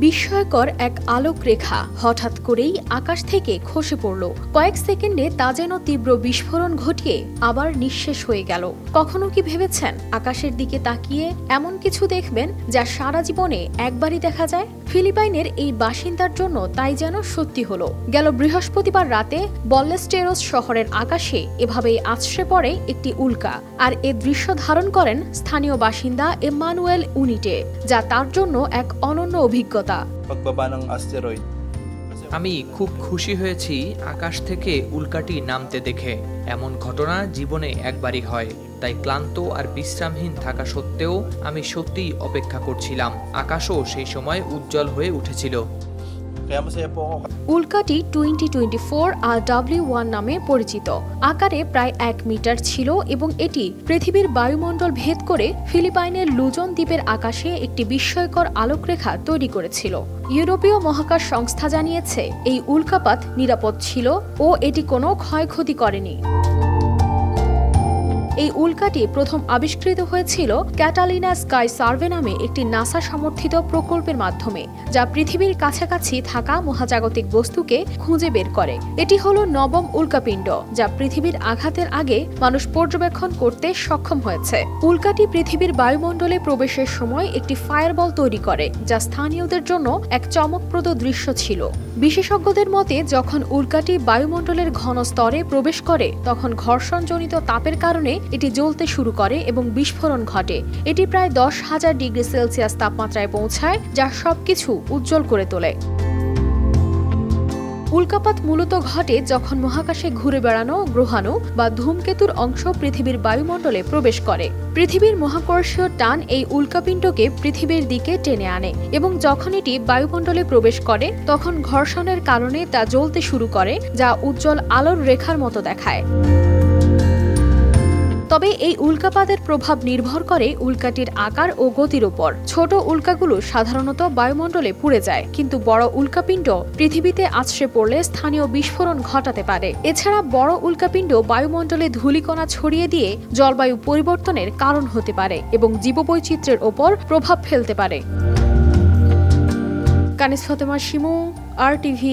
বিস্ময়কর এক আলোক রেখা হঠাৎ করেই আকাশ থেকে খসে পড়ল। কয়েক সেকেন্ডে তা যেন তীব্র বিস্ফোরণ ঘটিয়ে আবার নিঃশেষ হয়ে গেল। কখনো কি ভেবেছেন আকাশের দিকে তাকিয়ে এমন কিছু দেখবেন যা সারা জীবনে একবারই দেখা যায়? ফিলিপাইনের এই বাসিন্দার জন্য তাই যেন সত্যি হলো। গেল বৃহস্পতিবার রাতে বল্লেস্টেরোস শহরের আকাশে এভাবেই আছড়ে পড়ে একটি উল্কা, আর এ দৃশ্য ধারণ করেন স্থানীয় বাসিন্দা এমানুয়েল উনিটে, যা তার জন্য এক অনন্য অভিজ্ঞতা। আমি খুব খুশি হয়েছি আকাশ থেকে উল্কাটি নামতে দেখে। এমন ঘটনা জীবনে একবারই হয়, তাই ক্লান্ত আর বিশ্রামহীন থাকা সত্ত্বেও আমি সত্যিই অপেক্ষা করছিলাম। আকাশও সেই সময় উজ্জ্বল হয়ে উঠেছিল। উল্কাটি 2024 RW1 নামে পরিচিত। আকারে প্রায় 1 মিটার ছিল এবং এটি পৃথিবীর বায়ুমণ্ডল ভেদ করে ফিলিপাইনের লুজন দ্বীপের আকাশে একটি বিস্ময়কর আলোকরেখা তৈরি করেছিল। ইউরোপীয় মহাকাশ সংস্থা জানিয়েছে এই উল্কাপাত নিরাপদ ছিল ও এটি কোনো ক্ষয়ক্ষতি করেনি। এই উল্কাটি প্রথম আবিষ্কৃত হয়েছিল ক্যাটালিনা স্কাই সার্ভে নামে একটি নাসা সমর্থিত প্রকল্পের মাধ্যমে, যা পৃথিবীর কাছাকাছি থাকা মহাজাগতিক বস্তুকে খুঁজে বের করে। এটি হলো নবম উল্কাপিণ্ড যা পৃথিবীর আঘাতের আগে মানুষ পর্যবেক্ষণ করতে সক্ষম হয়েছে। উল্কাটি পৃথিবীর বায়ুমণ্ডলে প্রবেশের সময় একটি ফায়ারবল তৈরি করে, যা স্থানীয়দের জন্য এক চমকপ্রদ দৃশ্য ছিল। বিশেষজ্ঞদের মতে যখন উল্কাটি বায়ুমণ্ডলের ঘন স্তরে প্রবেশ করে তখন ঘর্ষণজনিত তাপের কারণে এটি জ্বলতে শুরু করে এবং বিস্ফোরণ ঘটে। এটি প্রায় 10,000 ডিগ্রি সেলসিয়াস তাপমাত্রায় পৌঁছায়, যা সবকিছু উজ্জ্বল করে তোলে। উল্কাপাত মূলত ঘটে যখন মহাকাশে ঘুরে বেড়ানো গ্রহাণু বা ধূমকেতুর অংশ পৃথিবীর বায়ুমণ্ডলে প্রবেশ করে। পৃথিবীর মহাকর্ষীয় টান এই উল্কাপিণ্ডকে পৃথিবীর দিকে টেনে আনে এবং যখন এটি বায়ুমণ্ডলে প্রবেশ করে তখন ঘর্ষণের কারণে তা জ্বলতে শুরু করে, যা উজ্জ্বল আলোর রেখার মতো দেখায়। তবে এই উল্কাপাতের প্রভাব নির্ভর করে উল্কাটির আকার ও গতির উপর। ছোট উল্কাগুলো সাধারণত বায়ুমণ্ডলে পুড়ে যায়, কিন্তু বড় উল্কাপিণ্ড পৃথিবীতে আছড়ে পড়লে স্থানীয় বিস্ফোরণ ঘটাতে পারে। এছাড়া বড় উল্কাপিণ্ড বায়ুমণ্ডলে ধূলিকণা ছড়িয়ে দিয়ে জলবায়ু পরিবর্তনের কারণ হতে পারে এবং জীববৈচিত্র্যের ওপর প্রভাব ফেলতে পারে। কানিস ফাতেমা শিমু, RTV।